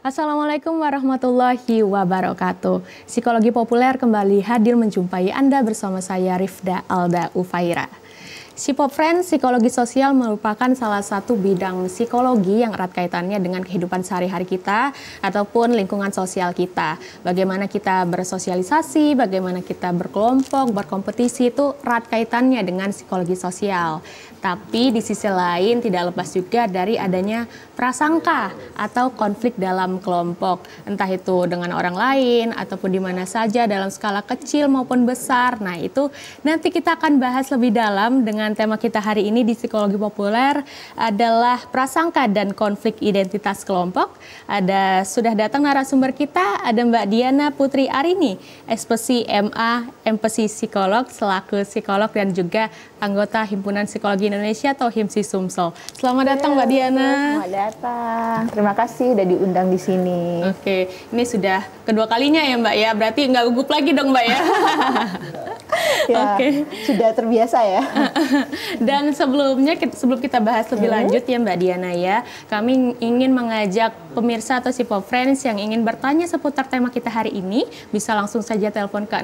Assalamualaikum warahmatullahi wabarakatuh. Psikologi populer kembali hadir menjumpai Anda bersama saya Rifda Alda Ufaira. Psipop Friends, psikologi sosial merupakan salah satu bidang psikologi yang erat kaitannya dengan kehidupan sehari-hari kita ataupun lingkungan sosial kita. Bagaimana kita bersosialisasi, bagaimana kita berkelompok, berkompetisi itu erat kaitannya dengan psikologi sosial. Tapi di sisi lain tidak lepas juga dari adanya prasangka atau konflik dalam kelompok. Entah itu dengan orang lain ataupun di mana saja dalam skala kecil maupun besar. Nah itu nanti kita akan bahas lebih dalam dengan tema kita hari ini di psikologi populer adalah prasangka dan konflik identitas kelompok. Sudah datang narasumber kita, ada Mbak Diana Putri Arini, ekspresi MA, empati psikolog, selaku psikolog dan juga anggota Himpunan Psikologi Indonesia atau HIMSI Sumsel. Selamat datang Mbak Diana. Selamat datang. Terima kasih udah diundang di sini. Oke, ini sudah kedua kalinya ya Mbak ya, berarti nggak gugup lagi dong Mbak ya. Ya, sudah terbiasa ya. Dan sebelum kita bahas lebih lanjut ya Mbak Diana ya, kami ingin mengajak pemirsa atau Psipop Friends yang ingin bertanya seputar tema kita hari ini, bisa langsung saja telepon ke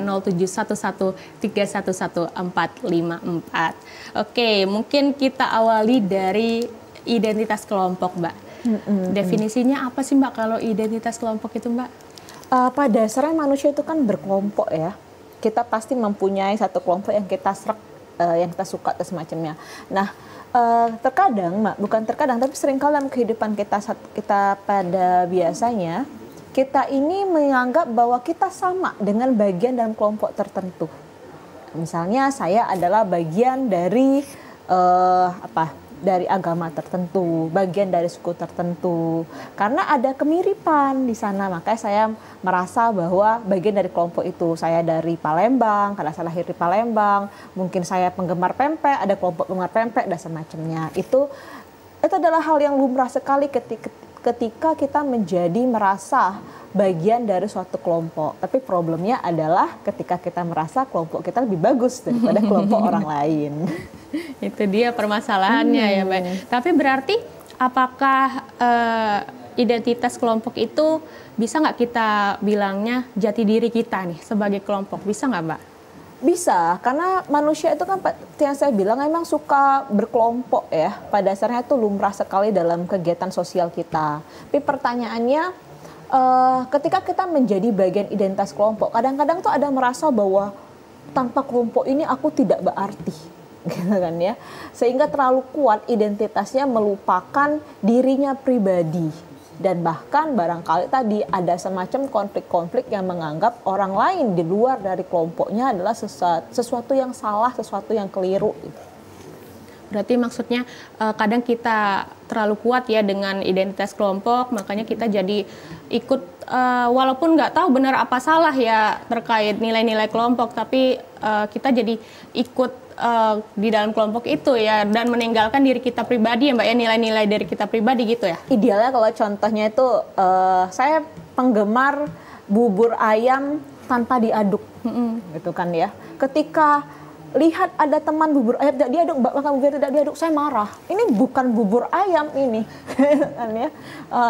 0711311454. Oke, mungkin kita awali dari identitas kelompok Mbak. Definisinya apa sih Mbak kalau identitas kelompok itu Mbak? Pada dasarnya manusia itu kan berkelompok ya. Kita pasti mempunyai satu kelompok yang kita serak, yang kita suka dan semacamnya. Nah, terkadang, bukan terkadang, tapi seringkali dalam kehidupan kita pada biasanya, kita ini menganggap bahwa kita sama dengan bagian dalam kelompok tertentu. Misalnya saya adalah bagian dari dari agama tertentu, bagian dari suku tertentu. Karena ada kemiripan di sana, makanya saya merasa bahwa bagian dari kelompok itu. Saya dari Palembang, karena saya lahir di Palembang. Mungkin saya penggemar pempek, ada kelompok penggemar pempek dan semacamnya. Itu adalah hal yang lumrah sekali ketika kita merasa bagian dari suatu kelompok. Tapi problemnya adalah ketika kita merasa kelompok kita lebih bagus daripada kelompok orang lain. Itu dia permasalahannya ya Mbak. Tapi berarti apakah identitas kelompok itu bisa nggak kita bilangnya jati diri kita nih sebagai kelompok? Bisa nggak Mbak? Bisa, karena manusia itu kan yang saya bilang memang suka berkelompok ya. Pada dasarnya itu lumrah sekali dalam kegiatan sosial kita. Tapi pertanyaannya, ketika kita menjadi bagian identitas kelompok, kadang-kadang tuh ada merasa bahwa tanpa kelompok ini aku tidak berarti. Gitu kan ya, sehingga terlalu kuat identitasnya melupakan dirinya pribadi dan bahkan barangkali tadi ada semacam konflik-konflik yang menganggap orang lain di luar dari kelompoknya adalah sesuatu yang salah, sesuatu yang keliru. Berarti maksudnya kadang kita terlalu kuat ya dengan identitas kelompok, makanya kita jadi ikut walaupun nggak tahu benar apa salah ya terkait nilai-nilai kelompok, tapi kita jadi ikut di dalam kelompok itu ya dan meninggalkan diri kita pribadi ya Mbak ya, nilai-nilai dari kita pribadi gitu ya. Idealnya kalau contohnya itu saya penggemar bubur ayam tanpa diaduk gitu kan ya. Ketika lihat ada teman bubur ayam tidak diaduk, makan bubur tidak diaduk, saya marah. Ini bukan bubur ayam ini kan ya.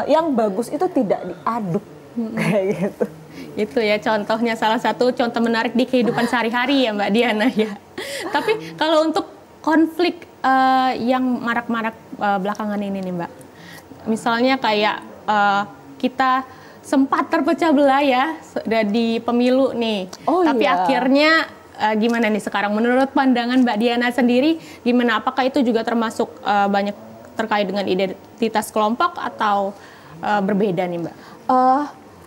Yang bagus itu tidak diaduk kayak gitu. Itu ya contohnya, salah satu contoh menarik di kehidupan sehari-hari ya Mbak Diana ya. Tapi kalau untuk konflik yang marak-marak belakangan ini nih Mbak, misalnya kayak kita sempat terpecah belah ya di pemilu nih, tapi akhirnya gimana nih sekarang menurut pandangan Mbak Diana sendiri, gimana, apakah itu juga termasuk banyak terkait dengan identitas kelompok atau berbeda nih Mbak?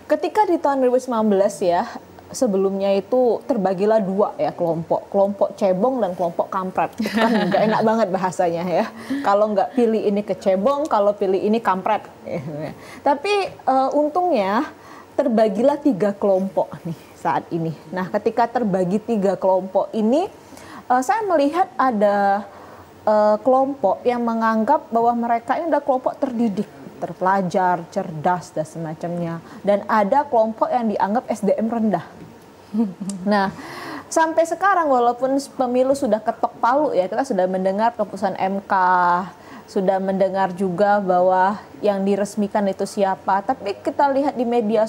Ketika di tahun 2019 ya, sebelumnya itu terbagilah dua ya kelompok cebong dan kelompok kampret. Itu kan nggak enak banget bahasanya ya. Kalau nggak pilih ini ke cebong, kalau pilih ini kampret. Tapi untungnya terbagilah 3 kelompok nih saat ini. Nah, ketika terbagi 3 kelompok ini, saya melihat ada kelompok yang menganggap bahwa mereka ini adalah kelompok terdidik, terpelajar, cerdas dan semacamnya. Dan ada kelompok yang dianggap SDM rendah. Nah, sampai sekarang walaupun pemilu sudah ketok palu ya, kita sudah mendengar keputusan MK sudah mendengar juga bahwa yang diresmikan itu siapa. Tapi kita lihat di media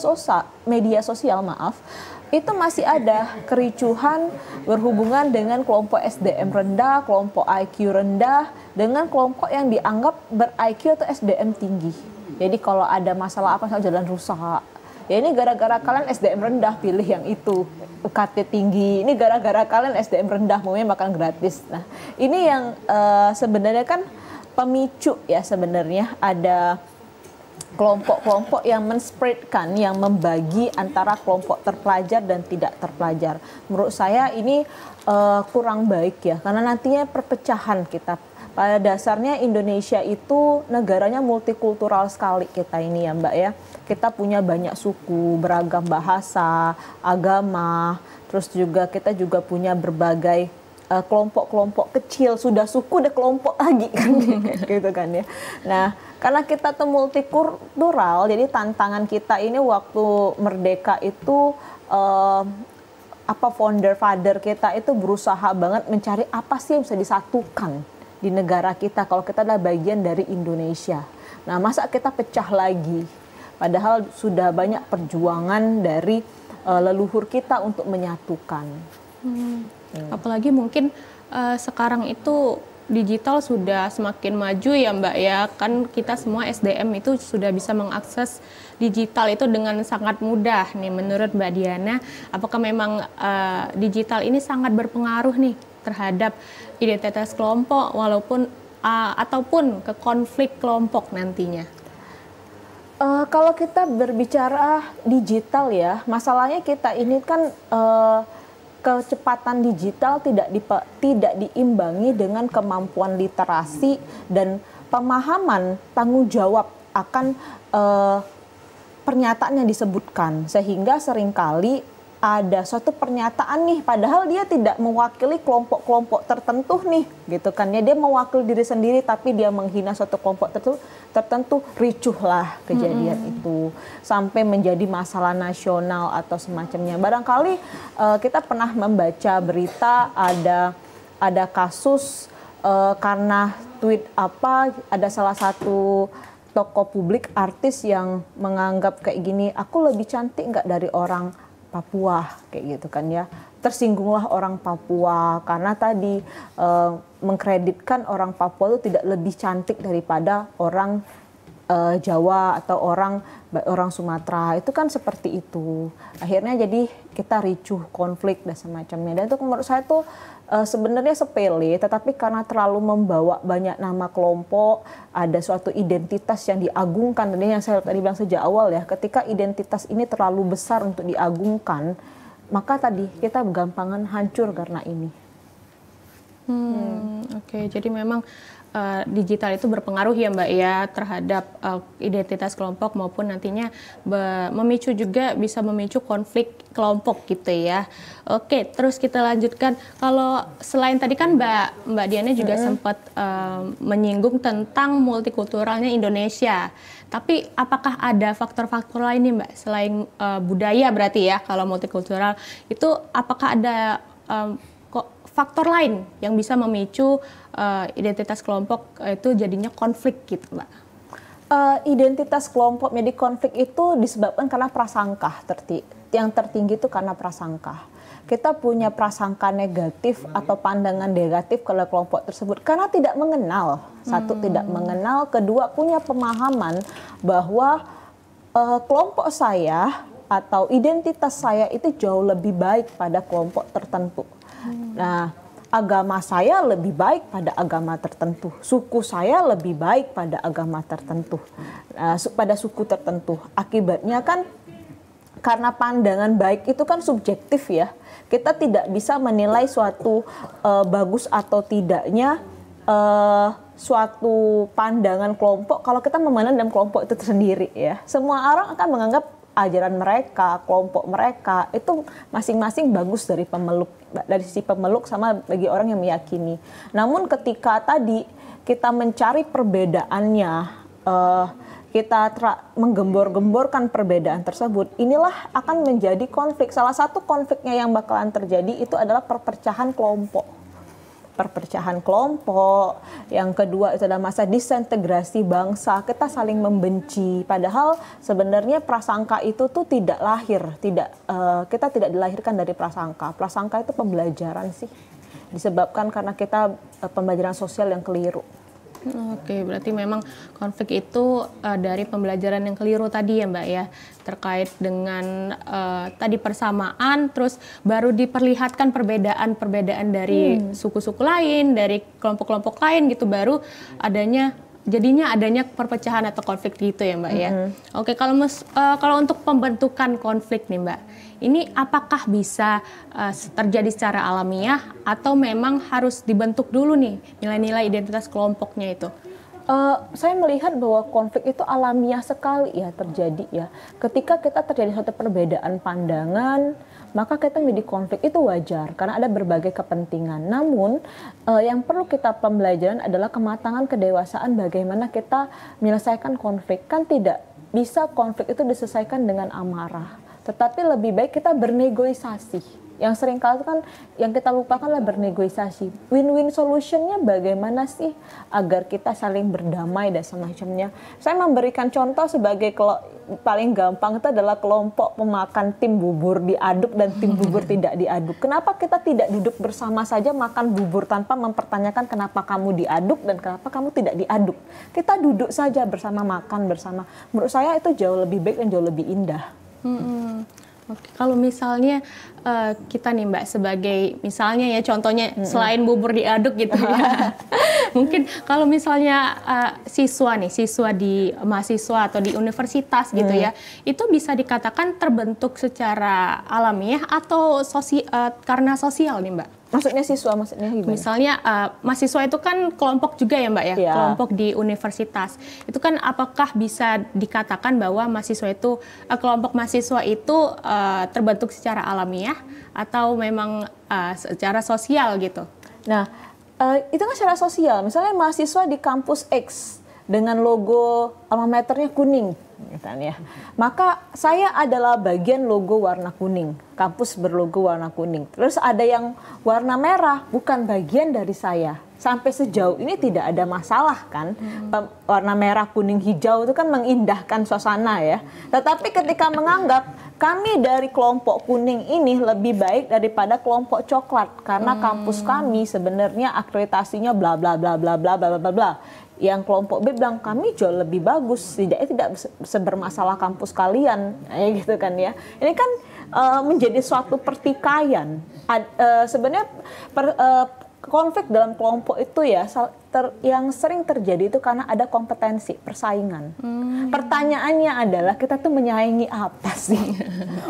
sosial maaf, itu masih ada kericuhan berhubungan dengan kelompok SDM rendah, kelompok IQ rendah, dengan kelompok yang dianggap ber-IQ atau SDM tinggi. Jadi kalau ada masalah apa, jalan rusak, ya ini gara-gara kalian SDM rendah pilih yang itu. UKT tinggi, ini gara-gara kalian SDM rendah maunya makan gratis. Nah, ini yang sebenarnya kan pemicu ya, sebenarnya ada kelompok-kelompok yang menspreadkan, yang membagi antara kelompok terpelajar dan tidak terpelajar. Menurut saya ini kurang baik ya, karena nantinya perpecahan kita. Pada dasarnya Indonesia itu negaranya multikultural sekali kita ini ya Mbak ya. Kita punya banyak suku, beragam bahasa, agama, terus juga kita juga punya berbagai kelompok-kelompok kecil, sudah suku udah kelompok lagi kan gitu kan ya. Nah, karena kita tuh multikultural, jadi tantangan kita ini waktu merdeka itu founder father kita itu berusaha banget mencari apa sih yang bisa disatukan di negara kita kalau kita adalah bagian dari Indonesia. Nah, masa kita pecah lagi? Padahal sudah banyak perjuangan dari leluhur kita untuk menyatukan. Apalagi mungkin sekarang itu digital sudah semakin maju ya Mbak ya. Kan kita semua SDM itu sudah bisa mengakses digital itu dengan sangat mudah nih. Menurut Mbak Diana, apakah memang digital ini sangat berpengaruh nih terhadap identitas kelompok ataupun ke konflik kelompok nantinya? Kalau kita berbicara digital ya, masalahnya kita ini kan kecepatan digital tidak diimbangi dengan kemampuan literasi dan pemahaman tanggung jawab akan pernyataan yang disebutkan, sehingga seringkali ada suatu pernyataan nih padahal dia tidak mewakili kelompok-kelompok tertentu nih gitu kan ya, dia mewakili diri sendiri tapi dia menghina suatu kelompok tertentu, ricuhlah kejadian itu sampai menjadi masalah nasional atau semacamnya. Barangkali kita pernah membaca berita ada kasus karena tweet ada salah satu tokoh publik artis yang menganggap kayak gini, aku lebih cantik nggak dari orang Papua kayak gitu kan ya. Tersinggunglah orang Papua karena tadi mengkreditkan orang Papua itu tidak lebih cantik daripada orang Jawa atau orang Sumatera. Itu kan seperti itu. Akhirnya jadi kita ricuh, konflik dan semacamnya. Dan itu menurut saya tuh sebenarnya sepele, tetapi karena terlalu membawa banyak nama kelompok, ada suatu identitas yang diagungkan. Dan yang saya tadi bilang sejak awal ya, ketika identitas ini terlalu besar untuk diagungkan, maka tadi kita gampangan hancur karena ini. Oke, jadi memang digital itu berpengaruh ya Mbak ya terhadap identitas kelompok maupun nantinya memicu juga bisa memicu konflik kelompok gitu ya. Oke, terus kita lanjutkan. Kalau selain tadi kan Mbak Diana juga sempat menyinggung tentang multikulturalnya Indonesia. Tapi apakah ada faktor-faktor lain nih Mbak selain budaya berarti ya kalau multikultural itu apakah ada faktor lain yang bisa memicu identitas kelompok itu jadinya konflik gitu Mbak? Identitas kelompok menjadi konflik itu disebabkan karena prasangka. Yang tertinggi itu karena prasangka. Kita punya prasangka negatif atau pandangan negatif ke kelompok tersebut karena tidak mengenal. Satu, tidak mengenal. Kedua, punya pemahaman bahwa kelompok saya atau identitas saya itu jauh lebih baik pada kelompok tertentu. Nah, agama saya lebih baik pada agama tertentu, suku saya lebih baik pada agama tertentu, pada suku tertentu. Akibatnya kan karena pandangan baik itu kan subjektif ya, kita tidak bisa menilai suatu bagus atau tidaknya suatu pandangan kelompok kalau kita memandang dalam kelompok itu sendiri ya. Semua orang akan menganggap ajaran mereka, kelompok mereka itu masing-masing bagus dari sisi pemeluk sama bagi orang yang meyakini. Namun ketika tadi kita mencari perbedaannya, kita menggembor-gemborkan perbedaan tersebut, inilah akan menjadi konflik. Salah satu konfliknya yang bakalan terjadi itu adalah perpecahan kelompok. perpecahan kelompok, yang kedua itu adalah masa disintegrasi bangsa, kita saling membenci. Padahal sebenarnya prasangka itu tuh tidak lahir, kita tidak dilahirkan dari prasangka. Prasangka itu pembelajaran sih, disebabkan karena kita pembelajaran sosial yang keliru. Oke, berarti memang konflik itu dari pembelajaran yang keliru tadi ya Mbak ya, terkait dengan tadi persamaan, terus baru diperlihatkan perbedaan-perbedaan dari suku-suku lain, dari kelompok-kelompok lain gitu, baru jadinya adanya perpecahan atau konflik gitu ya Mbak ya. Oke, kalau untuk pembentukan konflik nih Mbak, ini apakah bisa terjadi secara alamiah atau memang harus dibentuk dulu nih nilai-nilai identitas kelompoknya itu? Saya melihat bahwa konflik itu alamiah sekali ya terjadi ya. Ketika kita terjadi suatu perbedaan pandangan, maka kita menjadi konflik itu wajar karena ada berbagai kepentingan. Namun yang perlu kita pembelajaran adalah kematangan kedewasaan bagaimana kita menyelesaikan konflik. Kan tidak bisa konflik itu diselesaikan dengan amarah. Tetapi lebih baik kita bernegosiasi. Yang sering kali kan yang kita lupakan adalah bernegosiasi. Win-win solutionnya bagaimana sih agar kita saling berdamai dan semacamnya. Saya memberikan contoh sebagai paling gampang itu adalah kelompok pemakan tim bubur diaduk dan tim bubur tidak diaduk. Kenapa kita tidak duduk bersama saja makan bubur tanpa mempertanyakan kenapa kamu diaduk dan kenapa kamu tidak diaduk. Kita duduk saja bersama makan bersama. Menurut saya itu jauh lebih baik dan jauh lebih indah. Oke, kalau misalnya kita nih Mbak sebagai misalnya ya contohnya selain bubur diaduk gitu ya, mungkin kalau misalnya siswa di mahasiswa atau di universitas gitu ya, itu bisa dikatakan terbentuk secara alamiah atau karena sosial nih Mbak? Maksudnya siswa, maksudnya gimana? Misalnya mahasiswa itu kan kelompok juga ya Mbak ya, kelompok di universitas. Itu kan apakah bisa dikatakan bahwa mahasiswa itu, kelompok mahasiswa itu terbentuk secara alamiah atau memang secara sosial gitu? Nah, itu kan secara sosial. Misalnya mahasiswa di kampus X dengan logo alma maternya kuning, misalnya. Maka saya adalah bagian logo warna kuning. Kampus berlogo warna kuning. Terus ada yang warna merah, bukan bagian dari saya. Sampai sejauh ini tidak ada masalah kan. Warna merah, kuning, hijau itu kan mengindahkan suasana ya. Tetapi ketika menganggap kami dari kelompok kuning ini lebih baik daripada kelompok coklat karena kampus kami sebenarnya akreditasinya bla bla bla bla bla bla bla bla. Yang kelompok B bilang kami jauh lebih bagus, tidak sebermasalah kampus kalian, gitu kan ya. Ini kan menjadi suatu pertikaian. Sebenarnya konflik dalam kelompok itu ya yang sering terjadi itu karena ada kompetensi, persaingan. Pertanyaannya adalah kita tuh menyaingi apa sih?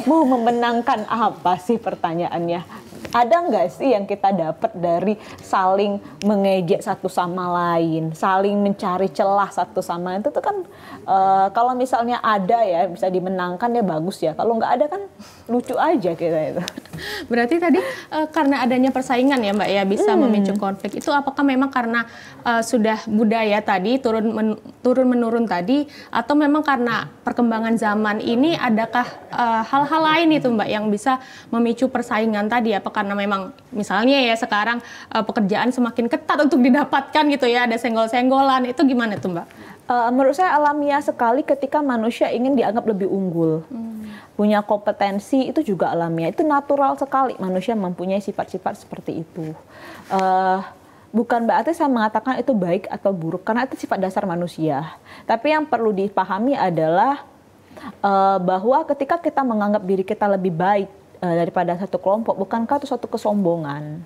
Mau memenangkan apa sih pertanyaannya? Ada nggak sih yang kita dapat dari saling mengejek satu sama lain, saling mencari celah satu sama lain? Itu tuh kan kalau misalnya ada ya bisa dimenangkan ya bagus ya. Kalau nggak ada kan lucu aja kita itu. Berarti tadi karena adanya persaingan ya Mbak ya bisa memicu konflik. Itu apakah memang karena sudah budaya tadi turun menurun tadi, atau memang karena perkembangan zaman ini adakah hal-hal lain itu Mbak yang bisa memicu persaingan tadi? Apa karena memang misalnya ya sekarang pekerjaan semakin ketat untuk didapatkan gitu ya, ada senggol-senggolan, itu gimana tuh Mbak? Menurut saya alamiah sekali ketika manusia ingin dianggap lebih unggul. Punya kompetensi itu juga alamiah, itu natural sekali manusia mempunyai sifat-sifat seperti itu. Bukan berarti saya mengatakan itu baik atau buruk, karena itu sifat dasar manusia. Tapi yang perlu dipahami adalah bahwa ketika kita menganggap diri kita lebih baik daripada satu kelompok, bukankah itu suatu kesombongan?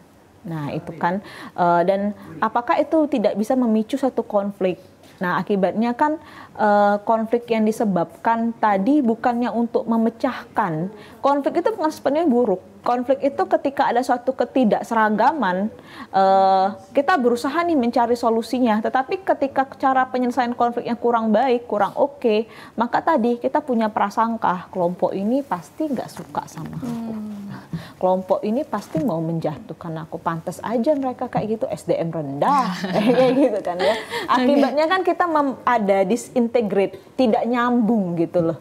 Nah itu kan, dan apakah itu tidak bisa memicu satu konflik? Nah akibatnya kan konflik yang disebabkan tadi bukannya untuk memecahkan. Konflik itu bukan sebenarnya buruk. Konflik itu ketika ada suatu ketidakseragaman, kita berusaha nih mencari solusinya. Tetapi ketika cara penyelesaian konfliknya kurang baik, kurang oke, maka tadi kita punya prasangka, kelompok ini pasti nggak suka sama aku. Kelompok ini pasti mau menjatuhkan aku, pantas aja mereka kayak gitu, SDM rendah, kayak gitu kan ya. Akibatnya kan kita ada disintegrate, tidak nyambung gitu loh.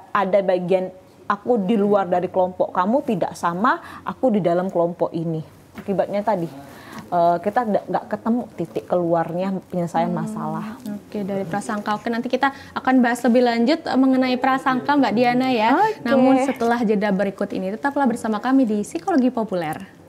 Ada bagian aku di luar dari kelompok kamu, tidak sama aku di dalam kelompok ini. Akibatnya tadi kita nggak ketemu titik keluarnya penyelesaian masalah. Oke, dari prasangka. Oke, nanti kita akan bahas lebih lanjut mengenai prasangka Mbak Diana ya. Namun setelah jeda berikut ini, tetaplah bersama kami di Psikologi Populer.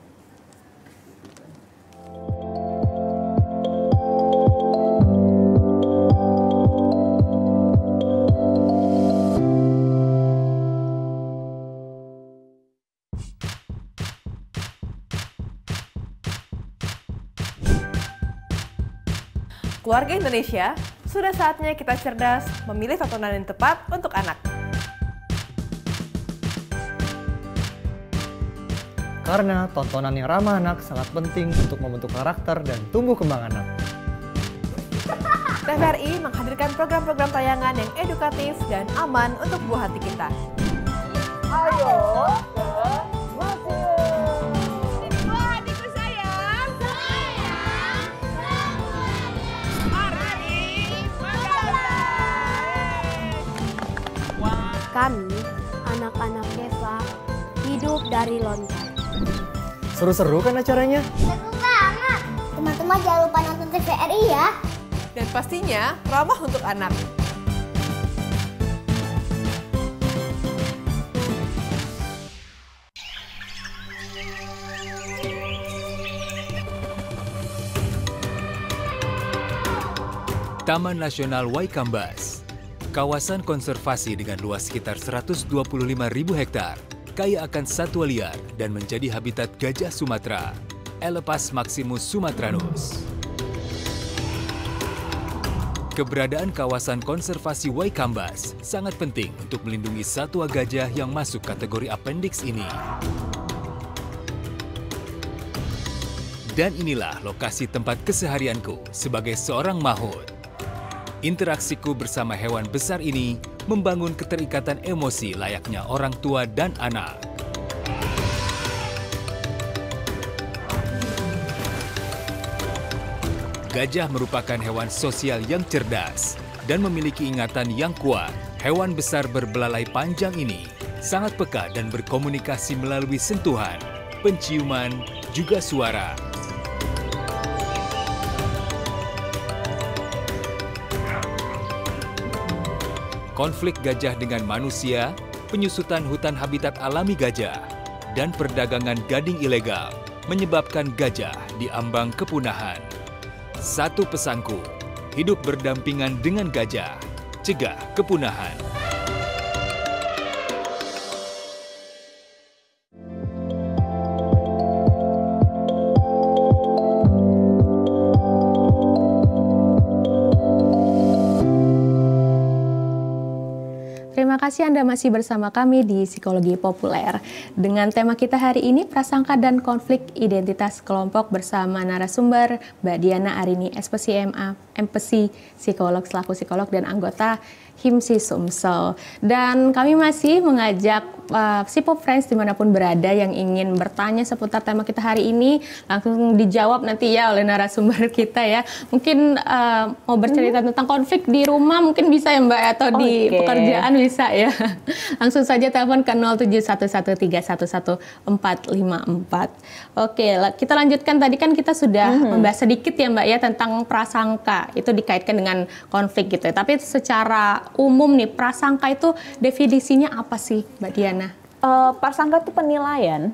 Keluarga Indonesia, sudah saatnya kita cerdas memilih tontonan yang tepat untuk anak. Karena tontonan yang ramah anak sangat penting untuk membentuk karakter dan tumbuh kembang anak. TVRI menghadirkan program-program tayangan yang edukatif dan aman untuk buah hati kita. Ayo, Kami, anak-anak desa, hidup dari lontar. Seru-seru kan acaranya? Seru banget! Teman-teman jangan lupa nonton TVRI ya. Dan pastinya ramah untuk anak. Taman Nasional Waikambas, kawasan konservasi dengan luas sekitar 125.000 hektar, kaya akan satwa liar dan menjadi habitat gajah Sumatera, Elepas maximus sumatranus. Keberadaan kawasan konservasi Waikambas sangat penting untuk melindungi satwa gajah yang masuk kategori appendix ini. Dan inilah lokasi tempat keseharianku sebagai seorang mahout. Interaksiku bersama hewan besar ini membangun keterikatan emosi layaknya orang tua dan anak. Gajah merupakan hewan sosial yang cerdas dan memiliki ingatan yang kuat. Hewan besar berbelalai panjang ini sangat peka dan berkomunikasi melalui sentuhan, penciuman, juga suara. Konflik gajah dengan manusia, penyusutan hutan habitat alami gajah, dan perdagangan gading ilegal menyebabkan gajah diambang kepunahan. Satu pesanku, hidup berdampingan dengan gajah, cegah kepunahan. Terima kasih Anda masih bersama kami di Psikologi Populer. Dengan tema kita hari ini, prasangka dan konflik identitas kelompok bersama narasumber Mbak Diana Arini, SPSI MA, MPSI, psikolog selaku psikolog dan anggota HIMSI Sumsel. Dan kami masih mengajak Psipop Friends dimanapun berada yang ingin bertanya seputar tema kita hari ini, langsung dijawab nanti ya oleh narasumber kita ya. Mungkin mau bercerita tentang konflik di rumah mungkin bisa ya Mbak, atau di pekerjaan bisa ya. Langsung saja telepon ke 07113114454. Oke, kita lanjutkan. Tadi kan kita sudah membahas sedikit ya Mbak ya tentang prasangka, itu dikaitkan dengan konflik gitu. Tapi secara umum nih, prasangka itu definisinya apa sih Mbak Diana? Prasangka itu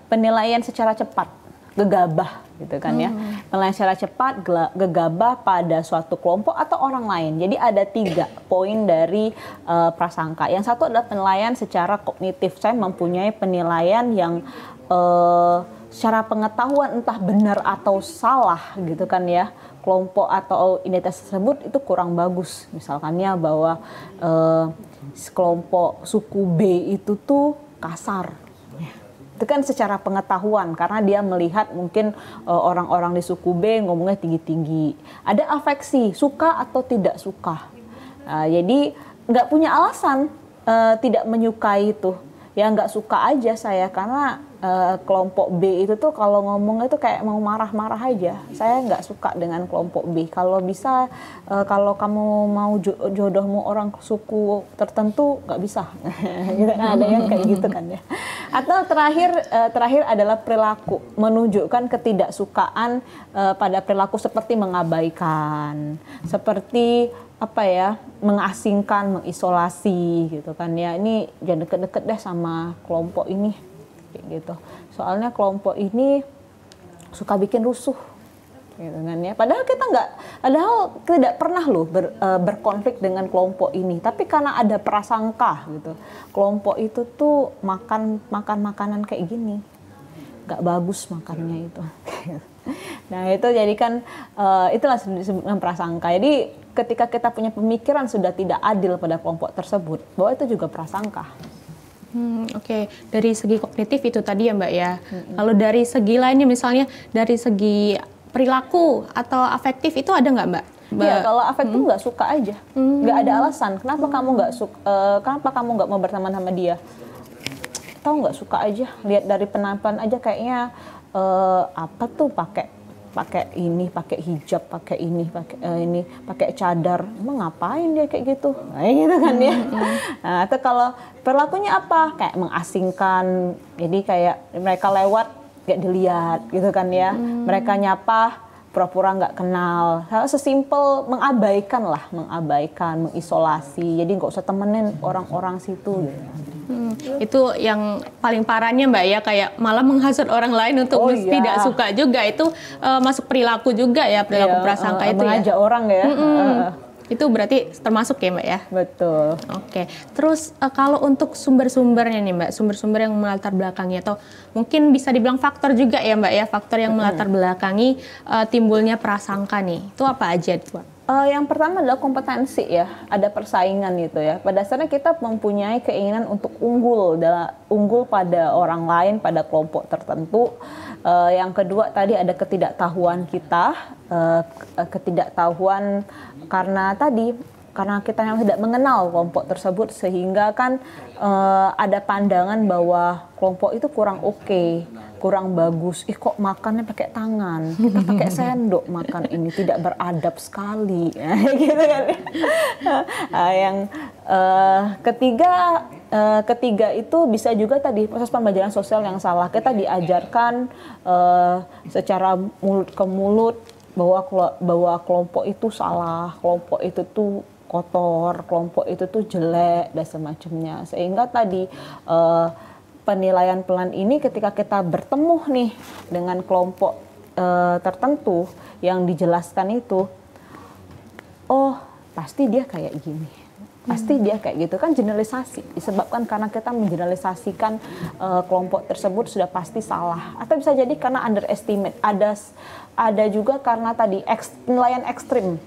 penilaian secara cepat, gegabah gitu kan ya. Penilaian secara cepat, gegabah pada suatu kelompok atau orang lain. Jadi ada 3 poin dari prasangka. Yang satu adalah penilaian secara kognitif. Saya mempunyai penilaian yang secara pengetahuan entah benar atau salah gitu kan ya. Kelompok atau identitas tersebut itu kurang bagus. Misalkannya bahwa kelompok suku B itu tuh kasar. Itu kan secara pengetahuan karena dia melihat mungkin orang-orang di suku B ngomongnya tinggi-tinggi. Ada afeksi, suka atau tidak suka. Jadi nggak punya alasan tidak menyukai itu. Ya nggak suka aja saya karena kelompok B itu tuh kalau ngomongnya tuh kayak mau marah-marah aja. Saya nggak suka dengan kelompok B. Kalau bisa, kalau kamu mau jodohmu orang suku tertentu, nggak bisa. Gitu kan, ada yang kayak gitu kan ya. Atau terakhir adalah perilaku, menunjukkan ketidaksukaan pada perilaku seperti mengabaikan, seperti apa ya, mengasingkan, mengisolasi gitu kan ya. Ini jangan deket-deket deh sama kelompok ini. Kayak gitu. Soalnya kelompok ini suka bikin rusuh, gitu kan ya. Padahal kita tidak pernah loh berkonflik dengan kelompok ini. Tapi karena ada prasangka gitu, kelompok itu tuh makan makanan kayak gini, nggak bagus makannya itu. Nah itu jadi kan itulah disebutkan prasangka. Jadi ketika kita punya pemikiran sudah tidak adil pada kelompok tersebut, bahwa itu juga prasangka. Oke. Dari segi kognitif itu tadi ya Mbak ya. Kalau dari segi lainnya misalnya dari segi perilaku atau afektif itu ada nggak Mbak? Iya, kalau afektif nggak suka aja, nggak ada alasan. Kenapa kamu nggak suka? Kenapa kamu nggak mau berteman sama dia? Tahu nggak suka aja. Lihat dari penampilan aja kayaknya apa tuh pakai ini, pakai hijab, pakai ini, pakai cadar. Emang ngapain dia kayak gitu? Nah, gitu kan ya. Nah, atau kalau perilakunya apa? Kayak mengasingkan. Jadi kayak mereka lewat nggak dilihat, gitu kan ya. Mereka nyapa pura-pura nggak kenal. Sesimpel mengabaikan, mengisolasi. Jadi nggak usah temenin orang-orang situ. Gitu. Itu yang paling parahnya Mbak ya, kayak malah menghasut orang lain untuk tidak suka juga. Itu masuk perilaku juga ya, perilaku prasangka itu ya. Mengajak orang ya. Itu berarti termasuk ya Mbak ya? Betul. Oke. Terus kalau untuk sumber-sumbernya nih Mbak, sumber-sumber yang melatar belakangi atau mungkin bisa dibilang faktor juga ya Mbak ya, faktor yang melatar belakangi timbulnya prasangka nih. Itu apa aja Mbak? Yang pertama adalah kompetensi ya, ada persaingan gitu ya. Pada dasarnya kita mempunyai keinginan untuk unggul pada orang lain, pada kelompok tertentu. Yang kedua tadi ada ketidaktahuan kita, ketidaktahuan karena kita memang tidak mengenal kelompok tersebut sehingga kan ada pandangan bahwa kelompok itu kurang oke, kurang bagus. Kok makannya pakai tangan, kita pakai sendok makan ini, tidak beradab sekali. Gitu kan. Yang ketiga itu bisa juga tadi proses pembelajaran sosial yang salah. Kita diajarkan secara mulut ke mulut bahwa kelompok itu salah, kelompok itu tuh kotor, kelompok itu tuh jelek dan semacamnya. Sehingga tadi penilaian pelan ini ketika kita bertemu nih dengan kelompok tertentu yang dijelaskan itu, oh pasti dia kayak gini, pasti dia kayak gitu, kan generalisasi, disebabkan karena kita mengeneralisasikan kelompok tersebut sudah pasti salah, atau bisa jadi karena underestimate, ada juga karena tadi penilaian ekstrim,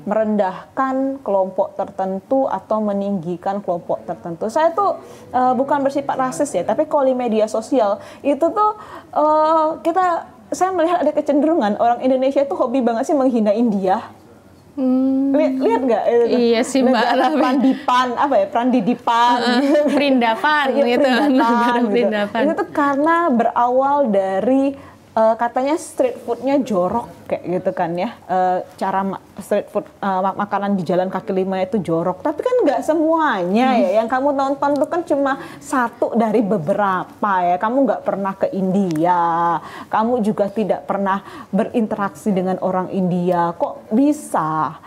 merendahkan kelompok tertentu atau meninggikan kelompok tertentu. Saya tuh bukan bersifat rasis ya, tapi kalau di media sosial itu tuh saya melihat ada kecenderungan orang Indonesia tuh hobi banget sih menghina India. Lihat nggak? Iya sih Mbak. Prandidipan, Perindapan gitu. Perindapan. Itu tuh karena berawal dari katanya street foodnya jorok kayak gitu kan ya, cara street food makanan di jalan kaki lima itu jorok, tapi kan nggak semuanya ya, yang kamu nonton itu kan cuma satu dari beberapa ya. Kamu nggak pernah ke India, kamu juga tidak pernah berinteraksi dengan orang India, kok bisa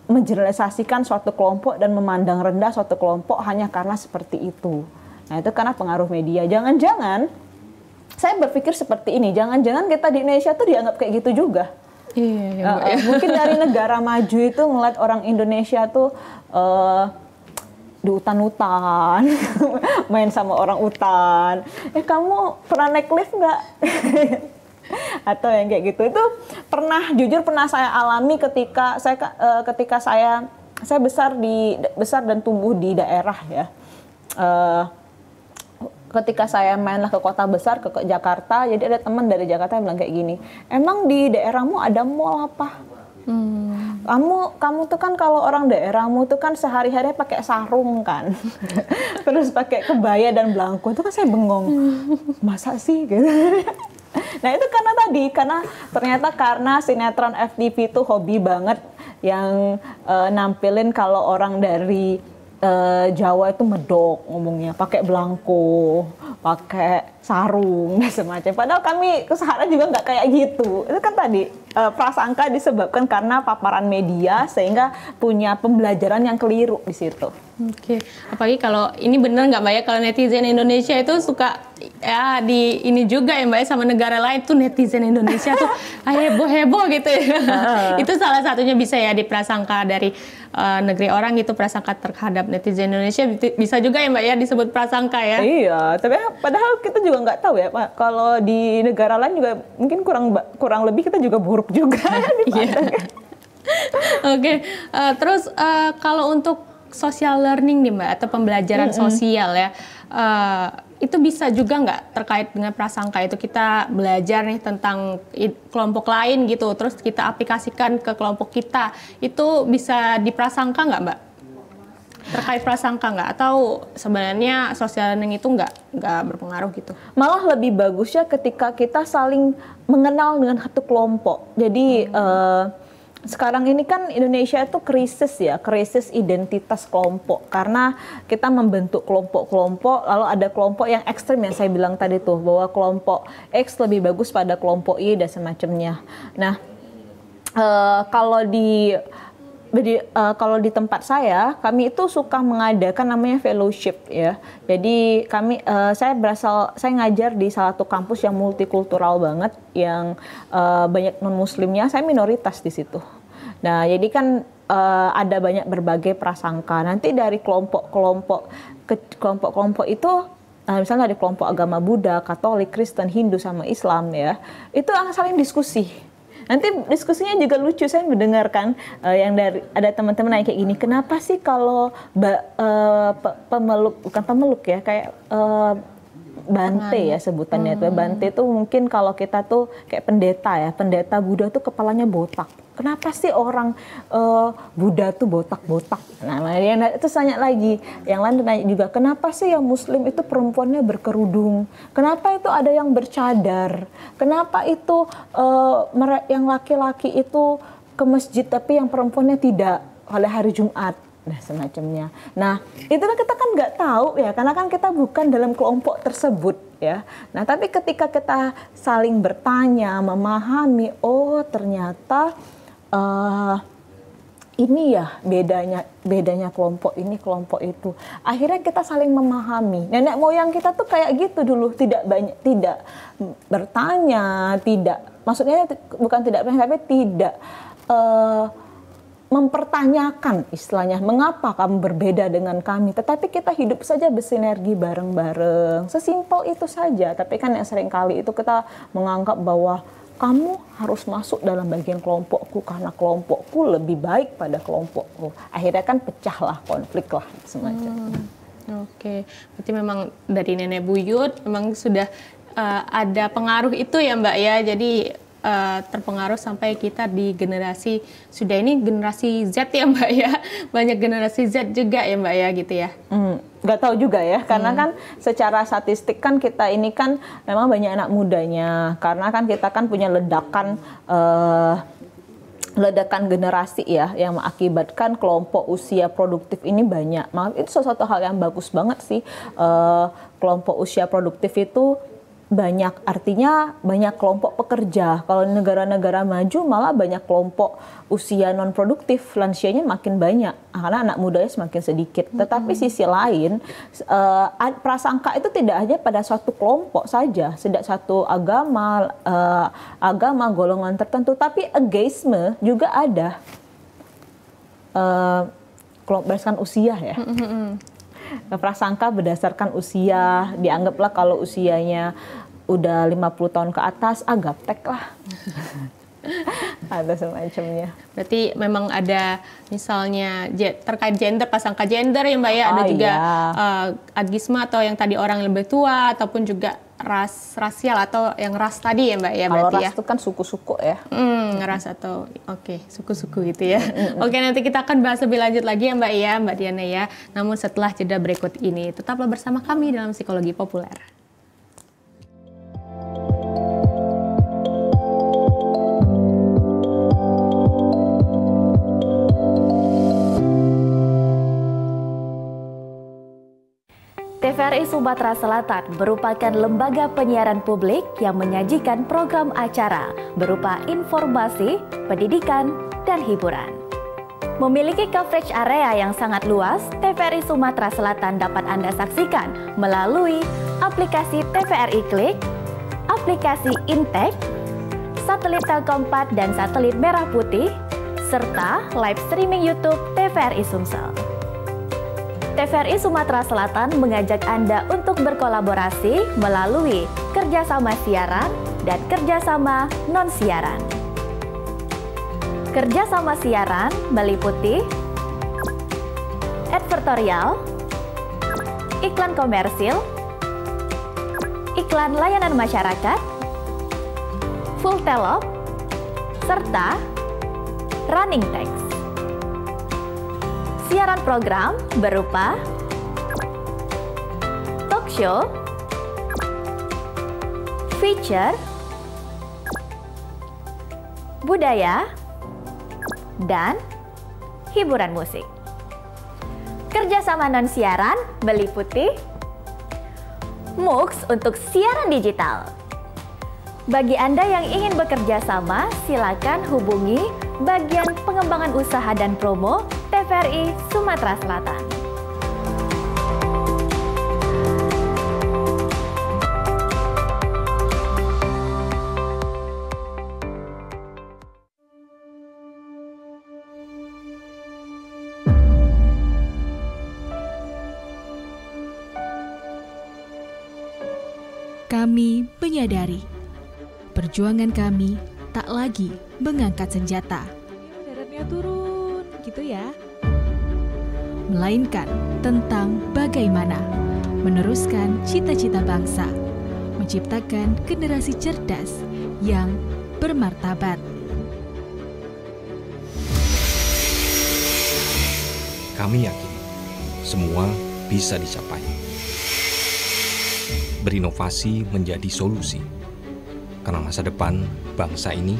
mengeneralisasikan suatu kelompok dan memandang rendah suatu kelompok hanya karena seperti itu. Nah itu karena pengaruh media. Jangan-jangan saya berpikir seperti ini, jangan-jangan kita di Indonesia tuh dianggap kayak gitu juga. Iya, mungkin dari negara maju itu ngeliat orang Indonesia tuh di hutan-hutan, main sama orang hutan. Kamu pernah naik lift nggak? Atau yang kayak gitu. Itu jujur pernah saya alami ketika saya besar dan tumbuh di daerah ya. Ketika saya mainlah ke kota besar, ke Jakarta, jadi ada teman dari Jakarta yang bilang kayak gini, emang di daerahmu ada mall apa? Kamu tuh kan kalau orang daerahmu tuh kan sehari-hari pakai sarung kan, terus pakai kebaya dan belangko. Itu kan saya bengong, masa sih gitu. Nah itu karena ternyata karena sinetron FTV itu hobi banget yang nampilin kalau orang dari Jawa itu medok ngomongnya, pakai belangko, pakai sarung dan semacam. Padahal kami keseharian juga nggak kayak gitu. Itu kan tadi prasangka disebabkan karena paparan media sehingga punya pembelajaran yang keliru di situ. Oke, apalagi kalau ini bener nggak Mbak ya, kalau netizen Indonesia itu suka ya di ini juga ya Mbak ya, sama negara lain tuh netizen Indonesia tuh heboh-heboh gitu ya. Itu salah satunya bisa ya diprasangka dari negeri orang gitu, prasangka terhadap netizen Indonesia bisa juga ya Mbak ya disebut prasangka ya. Iya, tapi padahal kita juga nggak tahu ya Pak, kalau di negara lain juga mungkin kurang lebih kita juga buruk juga. Oke, terus kalau untuk social learning nih Mbak, atau pembelajaran sosial ya, itu bisa juga nggak terkait dengan prasangka itu, kita belajar nih tentang kelompok lain gitu, terus kita aplikasikan ke kelompok kita, itu bisa diprasangka nggak Mbak? Terkait prasangka nggak? Atau sebenarnya social learning itu nggak berpengaruh gitu? Malah lebih bagusnya ketika kita saling mengenal dengan satu kelompok. Jadi sekarang ini kan Indonesia itu krisis identitas kelompok, karena kita membentuk kelompok-kelompok, lalu ada kelompok yang ekstrem yang saya bilang tadi tuh, bahwa kelompok X lebih bagus pada kelompok Y dan semacamnya. Nah, kalau di tempat saya, kami itu suka mengadakan namanya fellowship ya. Jadi saya ngajar di salah satu kampus yang multikultural banget, yang banyak non-muslimnya, saya minoritas di situ. Nah, jadi kan ada banyak berbagai prasangka. Nanti dari kelompok-kelompok itu, misalnya ada kelompok agama Buddha, Katolik, Kristen, Hindu sama Islam ya, itu saling diskusi. Nanti diskusinya juga lucu, saya mendengarkan ada teman-teman yang kayak gini, kenapa sih kalau bukan pemeluk ya, kayak Bante ya sebutannya itu. Bante itu mungkin kalau kita tuh kayak pendeta Buddha tuh kepalanya botak. Kenapa sih orang Buddha tuh botak-botak? Nah, itu tanya lagi. Yang lain tanya juga, kenapa sih yang Muslim itu perempuannya berkerudung? Kenapa itu ada yang bercadar? Kenapa itu yang laki-laki itu ke masjid tapi yang perempuannya tidak pada hari Jumat? Nah, semacamnya. Nah, itu kan kita kan nggak tahu ya, karena kan kita bukan dalam kelompok tersebut ya. Nah, tapi ketika kita saling bertanya, memahami, oh ternyata ini ya bedanya kelompok ini, kelompok itu. Akhirnya kita saling memahami. Nenek moyang kita tuh kayak gitu dulu, tidak bertanya, maksudnya bukan tidak bertanya, tapi tidak mempertanyakan istilahnya, mengapa kamu berbeda dengan kami, tetapi kita hidup saja bersinergi bareng-bareng, sesimpel itu saja. Tapi kan yang sering kali itu kita menganggap bahwa kamu harus masuk dalam bagian kelompokku karena kelompokku lebih baik pada kelompokku. Akhirnya kan pecahlah, konflik lah semacam. Oke, berarti memang dari nenek buyut memang sudah ada pengaruh itu ya Mbak ya, jadi terpengaruh sampai kita di generasi, sudah ini generasi Z ya Mbak ya, banyak generasi Z juga ya Mbak ya gitu ya. Nggak tahu juga ya, karena kan secara statistik kan kita ini kan memang banyak anak mudanya, karena kan kita kan punya ledakan generasi ya, yang mengakibatkan kelompok usia produktif ini banyak. Itu suatu hal yang bagus banget sih, kelompok usia produktif itu banyak, artinya banyak kelompok pekerja. Kalau di negara-negara maju malah banyak kelompok usia non produktif, lansianya makin banyak karena anak mudanya semakin sedikit. Tetapi sisi lain, prasangka itu tidak hanya pada suatu kelompok saja, tidak satu agama golongan tertentu, tapi ageisme juga ada, berdasarkan usia ya. Prasangka berdasarkan usia, dianggaplah kalau usianya udah 50 tahun ke atas, gaptek lah. Ada semacamnya. Berarti memang ada misalnya terkait gender, prasangka gender ya Mbak ya, ada juga ageisme atau yang tadi orang lebih tua, ataupun juga rasial atau yang ras tadi ya Mbak ya Kalau berarti ras ya. itu kan suku-suku ya. Ras atau suku-suku gitu ya. Oke, nanti kita akan bahas lebih lanjut lagi ya Mbak Diana ya. Namun setelah jeda berikut ini, tetaplah bersama kami dalam Psikologi Populer. TVRI Sumatera Selatan merupakan lembaga penyiaran publik yang menyajikan program acara berupa informasi, pendidikan, dan hiburan. Memiliki coverage area yang sangat luas, TVRI Sumatera Selatan dapat Anda saksikan melalui aplikasi TVRI Klik, aplikasi Intek, satelit Telkom 4 dan satelit Merah Putih, serta live streaming YouTube TVRI Sumsel. TVRI Sumatera Selatan mengajak Anda untuk berkolaborasi melalui kerjasama siaran dan kerjasama non-siaran. Kerjasama siaran meliputi advertorial, iklan komersil, iklan layanan masyarakat, full telop, serta running text. Siaran program berupa talk show, feature, budaya, dan hiburan musik. Kerjasama non-siaran meliputi MOOCs untuk siaran digital. Bagi Anda yang ingin bekerja sama, silakan hubungi bagian pengembangan usaha dan promo TVRI Sumatera Selatan. Kami menyadari perjuangan kami tak lagi mengangkat senjata. Daratnya turun, gitu ya. Melainkan tentang bagaimana meneruskan cita-cita bangsa, menciptakan generasi cerdas yang bermartabat. Kami yakin semua bisa dicapai. Berinovasi menjadi solusi. Karena masa depan bangsa ini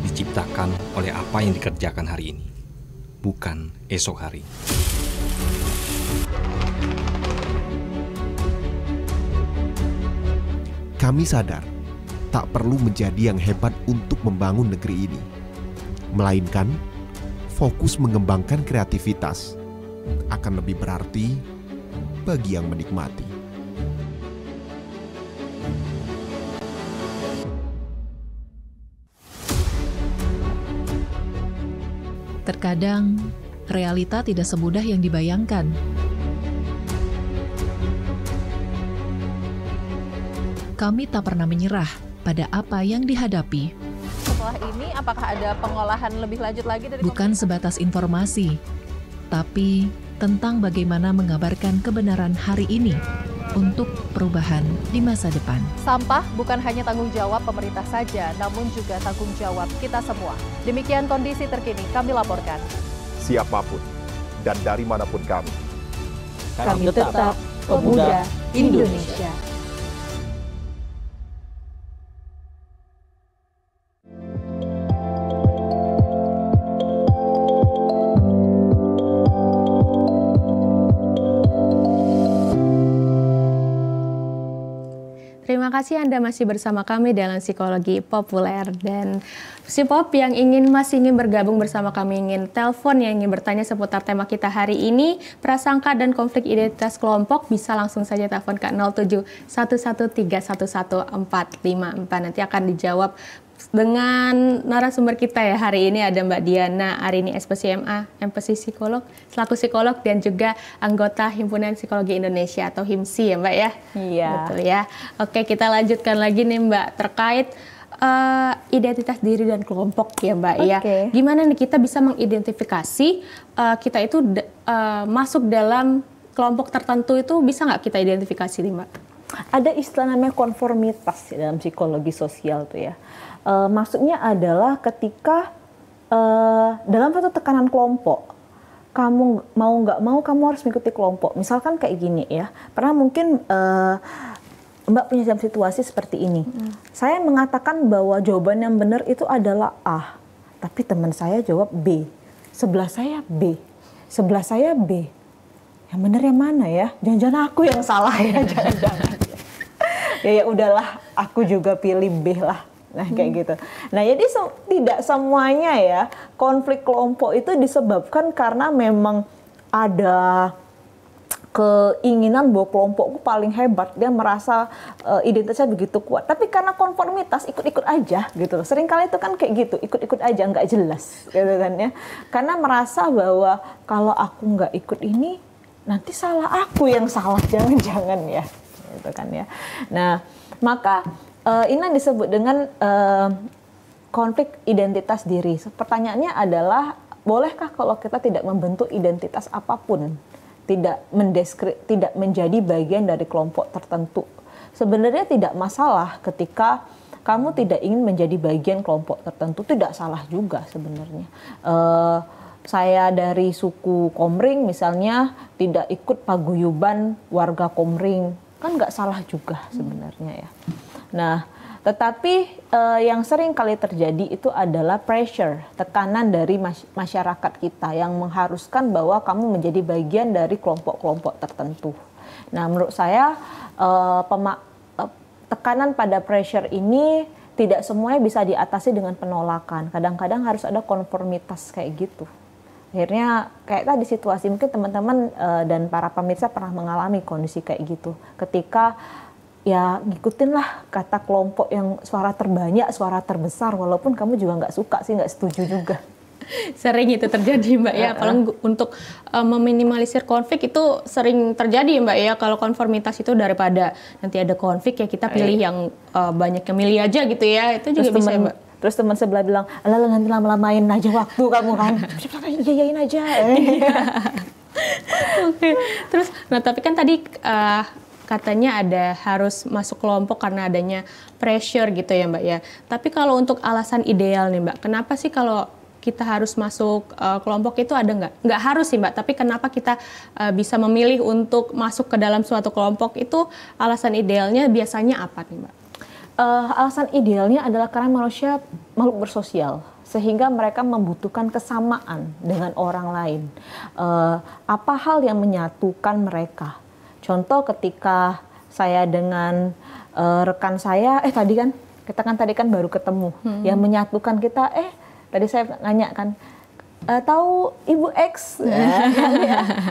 diciptakan oleh apa yang dikerjakan hari ini, bukan esok hari. Kami sadar tak perlu menjadi yang hebat untuk membangun negeri ini, melainkan fokus mengembangkan kreativitas akan lebih berarti bagi yang menikmati. Terkadang, realita tidak semudah yang dibayangkan. Kami tak pernah menyerah pada apa yang dihadapi. Setelah ini, apakah ada pengolahan lebih lanjut lagi dari Bukan sebatas informasi, tapi tentang bagaimana mengabarkan kebenaran hari ini untuk perubahan di masa depan. Sampah bukan hanya tanggung jawab pemerintah saja, namun juga tanggung jawab kita semua. Demikian kondisi terkini kami laporkan. Siapapun dan dari manapun kami tetap pemuda Indonesia. Terima kasih Anda masih bersama kami dalam Psikologi Populer, dan Psipop yang masih ingin bergabung bersama kami, ingin telepon, yang ingin bertanya seputar tema kita hari ini, prasangka dan konflik identitas kelompok, bisa langsung saja telepon ke 0711311454. Nanti akan dijawab dengan narasumber kita ya hari ini. Ada Mbak Diana Arini, SPSI-MA, MPSI Psikolog, selaku psikolog dan juga anggota Himpunan Psikologi Indonesia atau HIMSI ya Mbak ya? Iya. Betul ya. Oke, kita lanjutkan lagi nih Mbak terkait identitas diri dan kelompok ya Mbak ya. Gimana nih kita bisa mengidentifikasi kita itu masuk dalam kelompok tertentu, itu bisa nggak kita identifikasi nih Mbak? Ada istilah namanya konformitas dalam psikologi sosial tuh ya. Maksudnya adalah ketika dalam satu tekanan kelompok, kamu mau nggak mau kamu harus mengikuti kelompok. Misalkan kayak gini ya, pernah mungkin Mbak punya situasi seperti ini. Saya mengatakan bahwa jawaban yang benar itu adalah A, tapi teman saya jawab B, sebelah saya B, sebelah saya B. Yang benar yang mana ya? Jangan-jangan aku yang salah ya, jangan-jangan. Ya udahlah, aku juga pilih B lah. Nah kayak gitu. Nah jadi tidak semuanya ya konflik kelompok itu disebabkan karena memang ada keinginan bahwa kelompokku paling hebat, dia merasa identitasnya begitu kuat. Tapi karena konformitas ikut-ikut aja gitu loh. Seringkali itu kan kayak gitu, ikut-ikut aja nggak jelas gitu kan ya. Karena merasa bahwa kalau aku nggak ikut ini nanti salah aku yang salah, jangan-jangan ya gitu kan ya. Nah maka ini yang disebut dengan konflik identitas diri. Pertanyaannya adalah, bolehkah kalau kita tidak membentuk identitas apapun, tidak menjadi bagian dari kelompok tertentu? Sebenarnya tidak masalah ketika kamu tidak ingin menjadi bagian kelompok tertentu, tidak salah juga sebenarnya. Saya dari suku Komring misalnya tidak ikut paguyuban warga Komring, kan nggak salah juga sebenarnya ya. Nah, tetapi yang sering kali terjadi itu adalah pressure, tekanan dari masyarakat kita yang mengharuskan bahwa kamu menjadi bagian dari kelompok-kelompok tertentu. Nah, menurut saya tekanan pada pressure ini tidak semuanya bisa diatasi dengan penolakan. Kadang-kadang harus ada konformitas kayak gitu. Akhirnya kayak tadi situasi, mungkin teman-teman dan para pemirsa pernah mengalami kondisi kayak gitu. Ketika ya ngikutin lah kata kelompok yang suara terbanyak, suara terbesar, walaupun kamu juga nggak suka sih, nggak setuju juga. Sering itu terjadi Mbak ya, kalau untuk meminimalisir konflik itu sering terjadi Mbak ya, kalau konformitas itu daripada nanti ada konflik ya kita pilih yang banyak yang milih aja gitu ya, itu juga bisa Mbak. Terus teman sebelah bilang, alah nanti lama-lamain aja waktu kamu kan, iyain aja. Oke. Terus, nah tapi kan tadi katanya ada harus masuk kelompok karena adanya pressure gitu ya Mbak ya. Tapi kalau untuk alasan ideal nih Mbak, kenapa sih kalau kita harus masuk kelompok itu ada nggak? Nggak harus sih Mbak, tapi kenapa kita bisa memilih untuk masuk ke dalam suatu kelompok itu alasan idealnya biasanya apa nih Mbak? Alasan idealnya adalah karena manusia makhluk bersosial, sehingga mereka membutuhkan kesamaan dengan orang lain. Apa hal yang menyatukan mereka? Contoh ketika saya dengan rekan saya, tadi kan baru ketemu, yang menyatukan kita, tadi saya nanya kan, tahu Ibu X?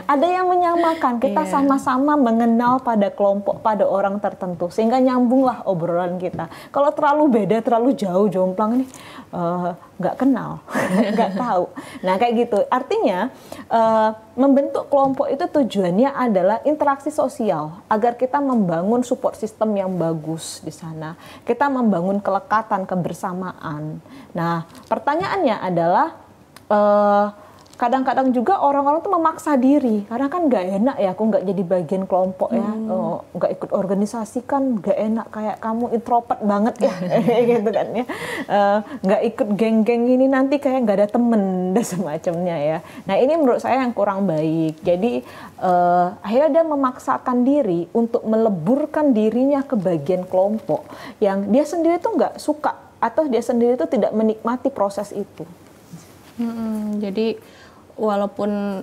Ada yang menyamakan, kita sama-sama mengenal pada kelompok, pada orang tertentu, sehingga nyambunglah obrolan kita. Kalau terlalu beda, terlalu jauh, jomplang nih, nggak kenal, nggak tahu. Nah kayak gitu, artinya membentuk kelompok itu tujuannya adalah interaksi sosial, agar kita membangun support system yang bagus di sana. Kita membangun kelekatan, kebersamaan. Nah pertanyaannya adalah, kadang-kadang juga orang-orang tuh memaksa diri karena kan nggak enak ya, aku nggak jadi bagian kelompok ya, nggak ikut organisasi kan nggak enak, kayak kamu introvert banget ya gitu kan ya, nggak ikut geng-geng ini nanti kayak nggak ada temen dan semacamnya ya. Nah ini menurut saya yang kurang baik. Jadi akhirnya dia memaksakan diri untuk meleburkan dirinya ke bagian kelompok yang dia sendiri tuh nggak suka atau dia sendiri tuh tidak menikmati proses itu. Jadi walaupun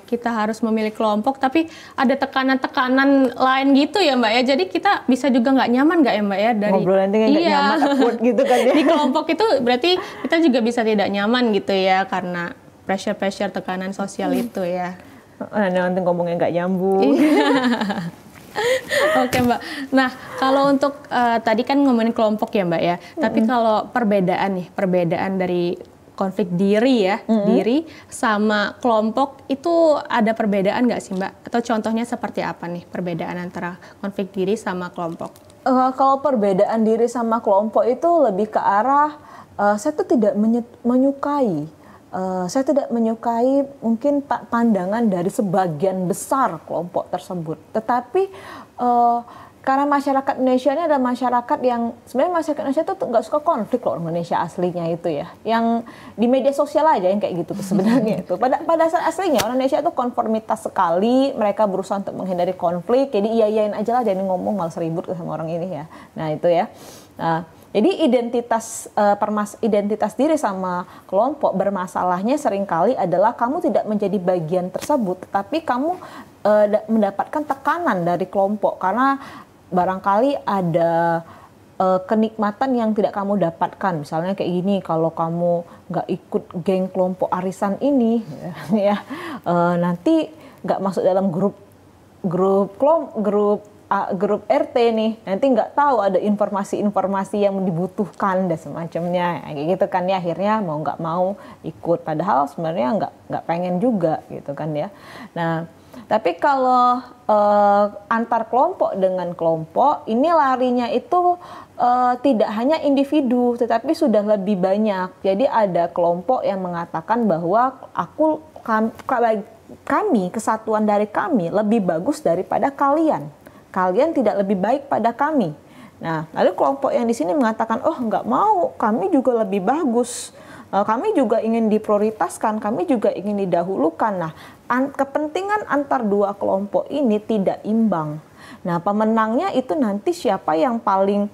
kita harus memilih kelompok, tapi ada tekanan-tekanan lain gitu ya Mbak ya. Jadi kita bisa juga nggak nyaman nggak ya Mbak ya dari ngobrol nanti nggak nyaman, awkward gitu kan ya. Di kelompok itu berarti kita juga bisa tidak nyaman gitu ya karena pressure tekanan sosial itu ya. Nanti ngomongnya nggak nyambung. Oke Mbak. Nah kalau untuk tadi kan ngomongin kelompok ya Mbak ya. Tapi kalau perbedaan dari konflik diri ya, diri sama kelompok itu ada perbedaan nggak sih Mbak? Atau contohnya seperti apa nih perbedaan antara konflik diri sama kelompok? Kalau perbedaan diri sama kelompok itu lebih ke arah saya tuh tidak menyukai. Saya tidak menyukai mungkin pandangan dari sebagian besar kelompok tersebut. Tetapi karena masyarakat Indonesia ini adalah masyarakat yang sebenarnya masyarakat Indonesia itu nggak suka konflik loh, Indonesia aslinya itu ya, yang di media sosial aja yang kayak gitu sebenarnya itu. Pada dasar aslinya orang Indonesia itu konformitas sekali, mereka berusaha untuk menghindari konflik, jadi iyain aja lah, jangan ngomong malas ribut sama orang ini ya. Nah itu ya. Nah, jadi identitas diri sama kelompok bermasalahnya seringkali adalah kamu tidak menjadi bagian tersebut, tetapi kamu mendapatkan tekanan dari kelompok karena barangkali ada kenikmatan yang tidak kamu dapatkan. Misalnya kayak gini, kalau kamu nggak ikut geng kelompok arisan ini, ya nanti nggak masuk dalam grup RT nih, nanti nggak tahu ada informasi-informasi yang dibutuhkan dan semacamnya, kayak gitu kan ya. Akhirnya mau nggak mau ikut, padahal sebenarnya nggak pengen juga gitu kan ya. Nah, tapi kalau antar kelompok dengan kelompok ini larinya itu tidak hanya individu, tetapi sudah lebih banyak. Jadi ada kelompok yang mengatakan bahwa kami, kesatuan dari kami lebih bagus daripada kalian. Kalian tidak lebih baik pada kami. Nah, lalu kelompok yang di sini mengatakan, oh nggak mau, kami juga lebih bagus. Kami juga ingin diprioritaskan, kami juga ingin didahulukan. Nah, kepentingan antar dua kelompok ini tidak imbang. Nah, pemenangnya itu nanti siapa yang paling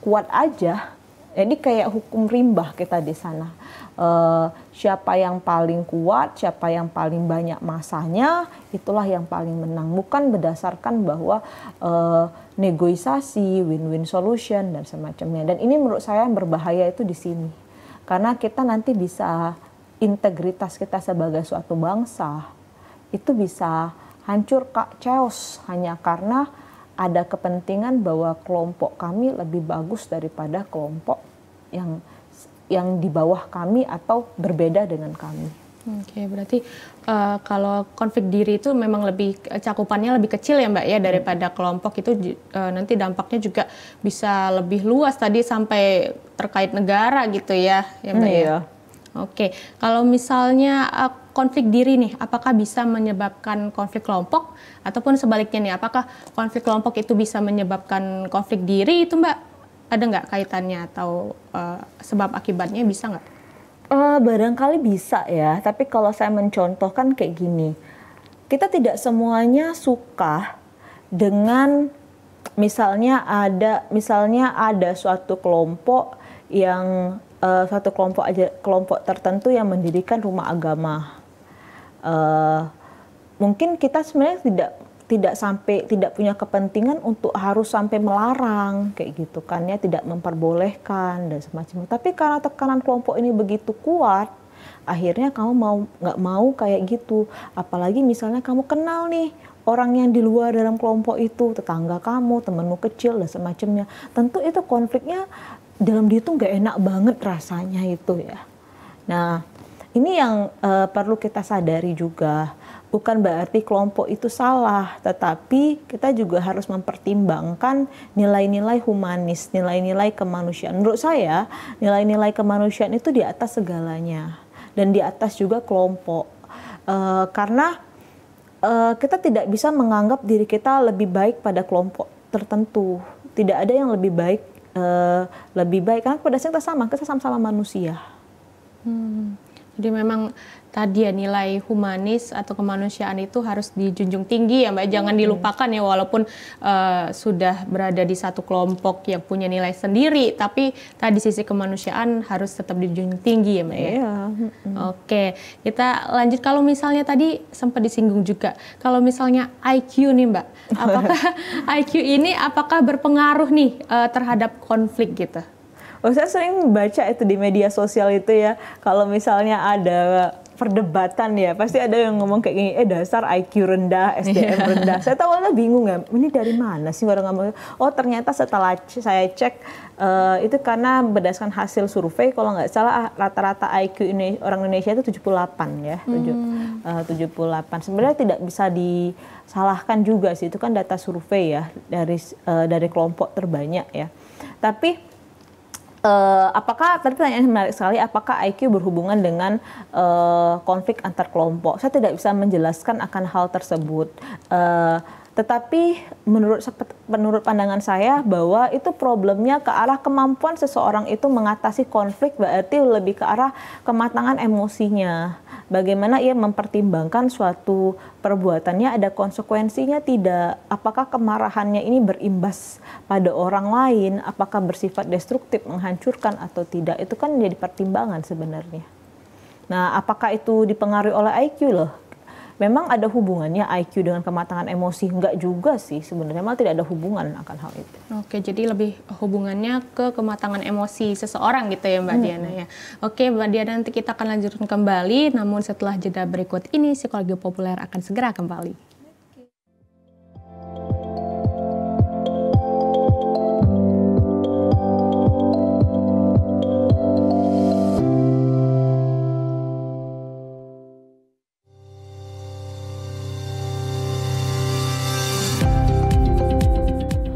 kuat aja. Jadi kayak hukum rimba kita di sana. Siapa yang paling kuat, siapa yang paling banyak masanya, itulah yang paling menang. Bukan berdasarkan bahwa negosiasi, win-win solution dan semacamnya. Dan ini menurut saya yang berbahaya itu di sini. Karena kita nanti bisa, integritas kita sebagai suatu bangsa itu bisa hancur, chaos, hanya karena ada kepentingan bahwa kelompok kami lebih bagus daripada kelompok yang di bawah kami atau berbeda dengan kami. Oke, berarti kalau konflik diri itu memang lebih cakupannya lebih kecil ya Mbak ya daripada kelompok itu, nanti dampaknya juga bisa lebih luas tadi sampai terkait negara gitu ya Mbak ya. Oke, kalau misalnya konflik diri nih, apakah bisa menyebabkan konflik kelompok ataupun sebaliknya nih, apakah konflik kelompok itu bisa menyebabkan konflik diri itu Mbak? Ada nggak kaitannya atau sebab akibatnya bisa nggak? Barangkali bisa ya, tapi kalau saya mencontohkan kayak gini, kita tidak semuanya suka dengan misalnya ada suatu kelompok yang kelompok tertentu yang mendirikan rumah agama. Mungkin kita sebenarnya tidak punya kepentingan untuk harus sampai melarang kayak gitu kan ya, tidak memperbolehkan dan semacamnya. Tapi karena tekanan kelompok ini begitu kuat, akhirnya kamu nggak mau kayak gitu. Apalagi misalnya kamu kenal nih orang yang di luar dalam kelompok itu, tetangga kamu, temanmu kecil dan semacamnya. Tentu itu konfliknya dalam diri itu nggak enak banget rasanya itu ya. Nah, ini yang perlu kita sadari juga. Bukan berarti kelompok itu salah, tetapi kita juga harus mempertimbangkan nilai-nilai humanis, nilai-nilai kemanusiaan. Menurut saya, nilai-nilai kemanusiaan itu di atas segalanya dan di atas juga kelompok. Karena kita tidak bisa menganggap diri kita lebih baik pada kelompok tertentu. Tidak ada yang lebih baik karena pada dasarnya kita sama-sama manusia. Jadi memang tadi ya nilai humanis atau kemanusiaan itu harus dijunjung tinggi ya Mbak, jangan dilupakan ya, walaupun sudah berada di satu kelompok yang punya nilai sendiri, tapi tadi sisi kemanusiaan harus tetap dijunjung tinggi ya Mbak ya. Oke, kita lanjut. Kalau misalnya tadi sempat disinggung juga, kalau misalnya IQ nih Mbak, apakah IQ ini berpengaruh nih terhadap konflik gitu? Saya sering baca itu di media sosial itu ya, kalau misalnya ada perdebatan ya, pasti ada yang ngomong kayak gini, dasar IQ rendah, SDM rendah. Saya tahu awalnya bingung ya, ini dari mana sih orang ngomong? Oh ternyata setelah saya cek, itu karena berdasarkan hasil survei, kalau nggak salah rata-rata IQ ini orang Indonesia itu 78 ya, 78. Sebenarnya tidak bisa disalahkan juga sih, itu kan data survei ya, dari kelompok terbanyak ya. Tapi apakah, tadi pertanyaan menarik sekali, apakah IQ berhubungan dengan konflik antar kelompok? Saya tidak bisa menjelaskan akan hal tersebut. Tetapi menurut pandangan saya bahwa itu problemnya ke arah kemampuan seseorang itu mengatasi konflik, berarti lebih ke arah kematangan emosinya. Bagaimana ia mempertimbangkan suatu perbuatannya ada konsekuensinya tidak, apakah kemarahannya ini berimbas pada orang lain, apakah bersifat destruktif, menghancurkan atau tidak, itu kan menjadi pertimbangan sebenarnya. Nah, apakah itu dipengaruhi oleh IQ loh? Memang ada hubungannya IQ dengan kematangan emosi? Enggak juga sih, sebenarnya malah tidak ada hubungan akan hal itu. Oke, jadi lebih hubungannya ke kematangan emosi seseorang gitu ya Mbak Diana ya. Oke Mbak Diana, nanti kita akan lanjutkan kembali, namun setelah jeda berikut ini Psikologi Populer akan segera kembali.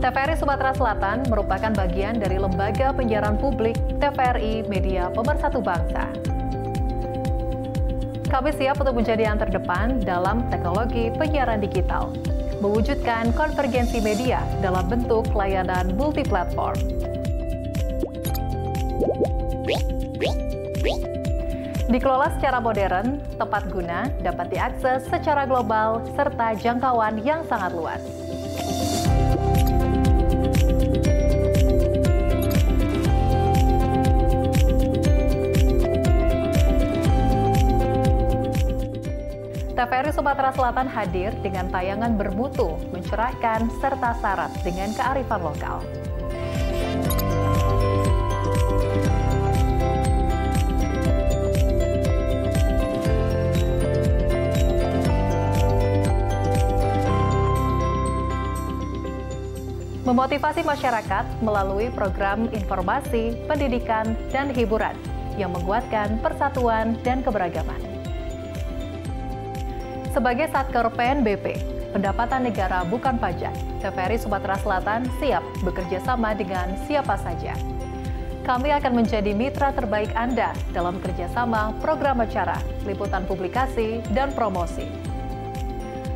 TVRI Sumatera Selatan merupakan bagian dari Lembaga Penyiaran Publik TVRI Media Pemersatu Bangsa. Kami siap untuk menjadi yang terdepan dalam teknologi penyiaran digital, mewujudkan konvergensi media dalam bentuk layanan multiplatform. Dikelola secara modern, tepat guna, dapat diakses secara global, serta jangkauan yang sangat luas. TVRI Sumatera Selatan hadir dengan tayangan bermutu, mencerahkan, serta syarat dengan kearifan lokal. Memotivasi masyarakat melalui program informasi, pendidikan, dan hiburan yang menguatkan persatuan dan keberagaman. Sebagai Satker PNBP, pendapatan negara bukan pajak, TVRI Sumatera Selatan siap bekerja sama dengan siapa saja. Kami akan menjadi mitra terbaik Anda dalam kerjasama program acara, liputan publikasi, dan promosi.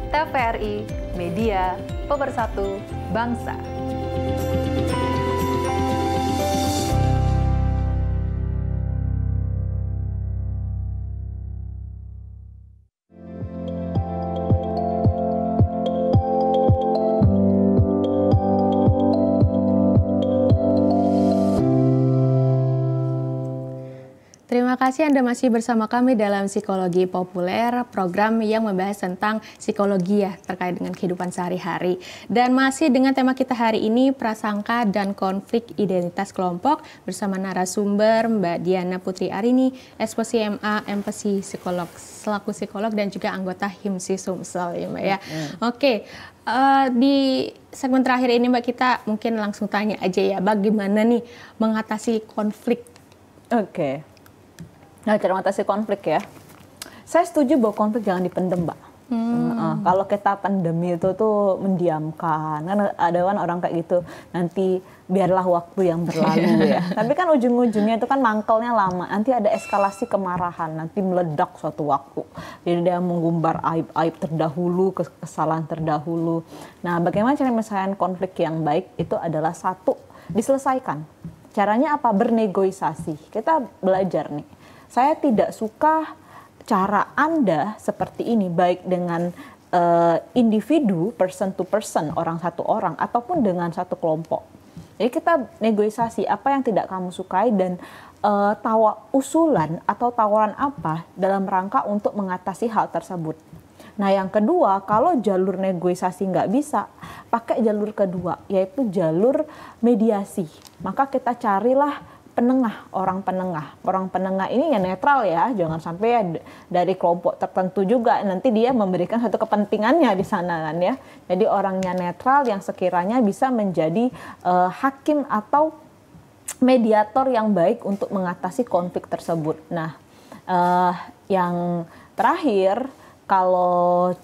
TVRI, Media Pemersatu Bangsa. Terima kasih Anda masih bersama kami dalam Psikologi Populer, program yang membahas tentang psikologi ya terkait dengan kehidupan sehari-hari. Dan masih dengan tema kita hari ini, prasangka dan konflik identitas kelompok bersama narasumber Mbak Diana Putri Arini, Eksposi MA, MPsi Psikolog, selaku psikolog dan juga anggota HIMSI Sumsel ya Mbak ya. Oke. Di segmen terakhir ini Mbak, kita mungkin langsung tanya aja ya, bagaimana nih mengatasi konflik? Oke. Nah, cara mengatasi konflik ya. Saya setuju bahwa konflik jangan dipendem, Mbak. Kalau kita pandemi itu tuh mendiamkan, kan ada kan orang kayak gitu, nanti biarlah waktu yang berlalu ya. Tapi kan ujung-ujungnya itu kan mangkelnya lama, nanti ada eskalasi kemarahan, nanti meledak suatu waktu. Jadi dia mengumbar aib-aib terdahulu, kesalahan terdahulu. Nah, bagaimana cara menyelesaikan konflik yang baik itu adalah satu, diselesaikan. Caranya apa? Bernegosiasi. Kita belajar nih. Saya tidak suka cara Anda seperti ini, baik dengan individu, person to person, orang satu orang, ataupun dengan satu kelompok. Jadi kita negosiasi apa yang tidak kamu sukai dan usulan atau tawaran apa dalam rangka untuk mengatasi hal tersebut. Nah yang kedua, kalau jalur negosiasi nggak bisa, pakai jalur kedua, yaitu jalur mediasi. Maka kita carilah penengah, orang penengah. Orang penengah ini ya netral ya, jangan sampai ya dari kelompok tertentu juga nanti dia memberikan satu kepentingannya di sana kan ya. Jadi orangnya netral yang sekiranya bisa menjadi hakim atau mediator yang baik untuk mengatasi konflik tersebut. Nah, yang terakhir, kalau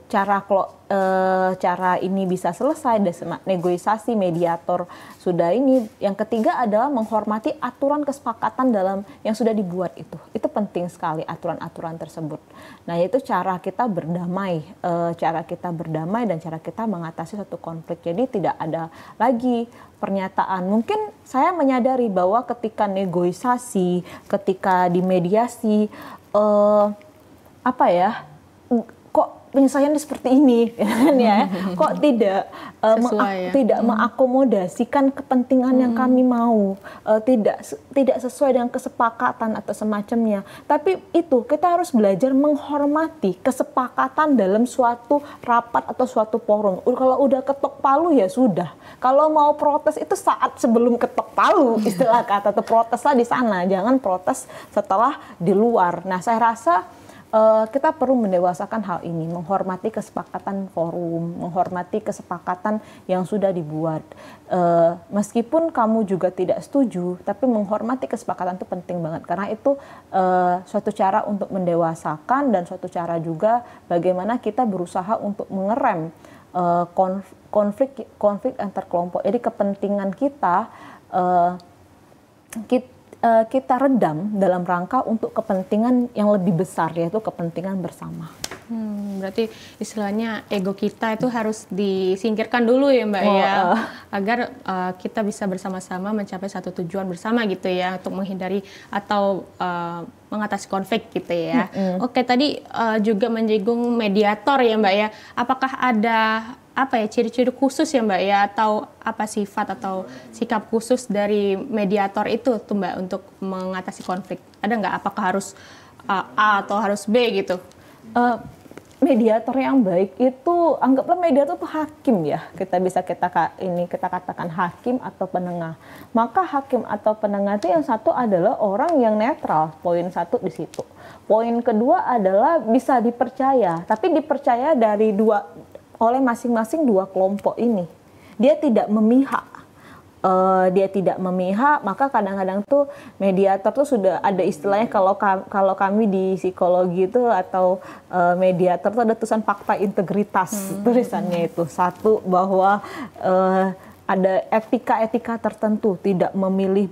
cara ini bisa selesai, negosiasi mediator sudah ini. Yang ketiga adalah menghormati aturan kesepakatan dalam yang sudah dibuat itu. Itu penting sekali aturan-aturan tersebut. Nah, yaitu cara kita berdamai, dan cara kita mengatasi suatu konflik. Jadi tidak ada lagi pernyataan. Mungkin saya menyadari bahwa ketika negosiasi, ketika dimediasi, kok penyelesaiannya seperti ini, ya, kok tidak tidak mengakomodasikan kepentingan yang kami mau, tidak sesuai dengan kesepakatan atau semacamnya. Tapi itu kita harus belajar menghormati kesepakatan dalam suatu rapat atau suatu forum. Kalau udah ketok palu ya sudah. Kalau mau protes itu saat sebelum ketok palu, istilah kata, atau proteslah di sana, jangan protes setelah di luar. Nah, saya rasa kita perlu mendewasakan hal ini, menghormati kesepakatan forum, menghormati kesepakatan yang sudah dibuat. Meskipun kamu juga tidak setuju, tapi menghormati kesepakatan itu penting banget, karena itu suatu cara untuk mendewasakan dan suatu cara juga bagaimana kita berusaha untuk mengerem konflik antar kelompok. Jadi kepentingan kita redam dalam rangka untuk kepentingan yang lebih besar, yaitu kepentingan bersama. Berarti istilahnya ego kita itu harus disingkirkan dulu ya Mbak, agar kita bisa bersama-sama mencapai satu tujuan bersama gitu ya, untuk menghindari atau mengatasi konflik gitu ya. Oke, tadi juga menyinggung mediator ya Mbak ya. Apakah ada ciri-ciri khusus ya Mbak ya, atau apa sifat atau sikap khusus dari mediator itu tuh Mbak untuk mengatasi konflik? Ada nggak? Apakah harus A atau harus B gitu? Mediator yang baik itu, anggaplah mediator itu hakim ya, kita katakan hakim atau penengah. Maka hakim atau penengah itu yang satu adalah orang yang netral, poin satu di situ. Poin kedua adalah bisa dipercaya, tapi dipercaya oleh masing-masing dua kelompok ini. Dia tidak memihak. Maka kadang-kadang tuh mediator tuh sudah ada istilahnya, kalau kami di psikologi itu atau mediator tuh ada tulisan fakta integritas. Tulisannya itu satu, bahwa ada etika tertentu, tidak memilih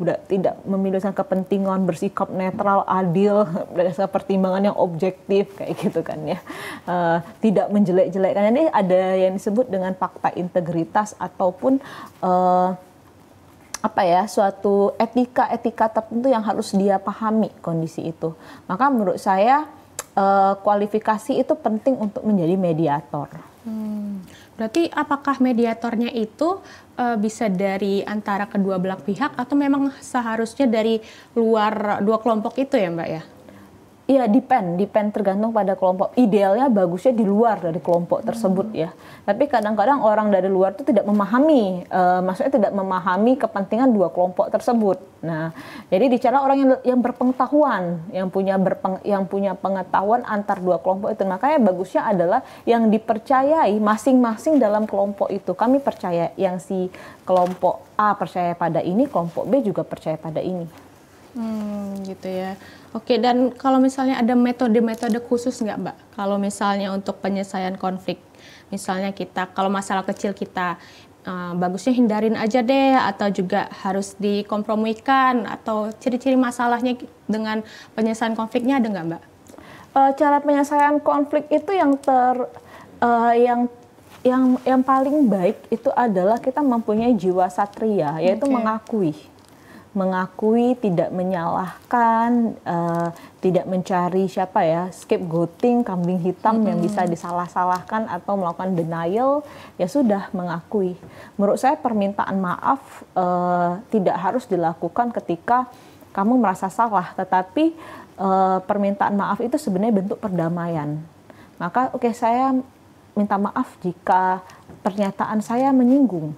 kepentingan, bersikap netral, adil, berdasarkan pertimbangan yang objektif kayak gitu kan ya. Tidak menjelek-jelekkan. Ini ada yang disebut dengan fakta integritas ataupun suatu etika tertentu yang harus dia pahami kondisi itu. Maka menurut saya kualifikasi itu penting untuk menjadi mediator. Berarti apakah mediatornya itu bisa dari antara kedua belah pihak atau memang seharusnya dari luar dua kelompok itu ya Mbak ya? Iya, depend tergantung pada kelompok. Idealnya bagusnya di luar dari kelompok tersebut ya. Tapi kadang-kadang orang dari luar itu tidak memahami, maksudnya tidak memahami kepentingan dua kelompok tersebut. Nah, jadi dicari orang yang berpengetahuan, yang punya pengetahuan antar dua kelompok itu. Makanya bagusnya adalah yang dipercayai masing-masing dalam kelompok itu. Kami percaya, yang si kelompok A percaya pada ini, kelompok B juga percaya pada ini. Gitu ya. Oke, dan kalau misalnya ada metode-metode khusus nggak Mbak? Kalau misalnya untuk penyelesaian konflik, misalnya kalau masalah kecil kita bagusnya hindarin aja deh, atau juga harus dikompromikan, atau ciri-ciri masalahnya dengan penyelesaian konfliknya ada nggak Mbak? Cara penyelesaian konflik itu yang paling baik itu adalah kita mempunyai jiwa satria, yaitu mengakui, tidak menyalahkan, tidak mencari scapegoating, kambing hitam yang bisa disalah-salahkan atau melakukan denial, ya sudah mengakui. Menurut saya permintaan maaf tidak harus dilakukan ketika kamu merasa salah, tetapi permintaan maaf itu sebenarnya bentuk perdamaian. Maka saya minta maaf jika pernyataan saya menyinggung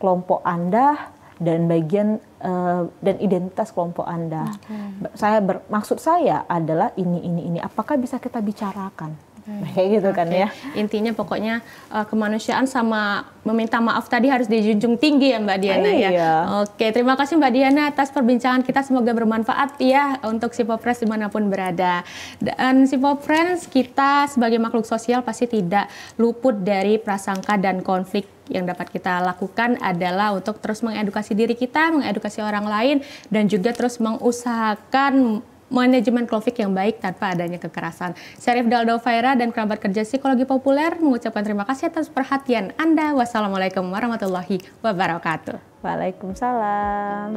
kelompok Anda dan dan identitas kelompok Anda. Maksud saya adalah ini. Apakah bisa kita bicarakan? Kayak gitu kan ya. Intinya pokoknya kemanusiaan sama meminta maaf tadi harus dijunjung tinggi ya Mbak Diana ya. Oke, terima kasih Mbak Diana atas perbincangan kita, semoga bermanfaat ya untuk si Popres dimanapun berada. Dan si Popres, kita sebagai makhluk sosial pasti tidak luput dari prasangka dan konflik. Yang dapat kita lakukan adalah untuk terus mengedukasi diri kita, mengedukasi orang lain, dan juga terus mengusahakan manajemen konflik yang baik tanpa adanya kekerasan. Saya Rifda Alda Ufaira dan kerabat kerja Psikologi Populer mengucapkan terima kasih atas perhatian Anda. Wassalamualaikum warahmatullahi wabarakatuh. Waalaikumsalam.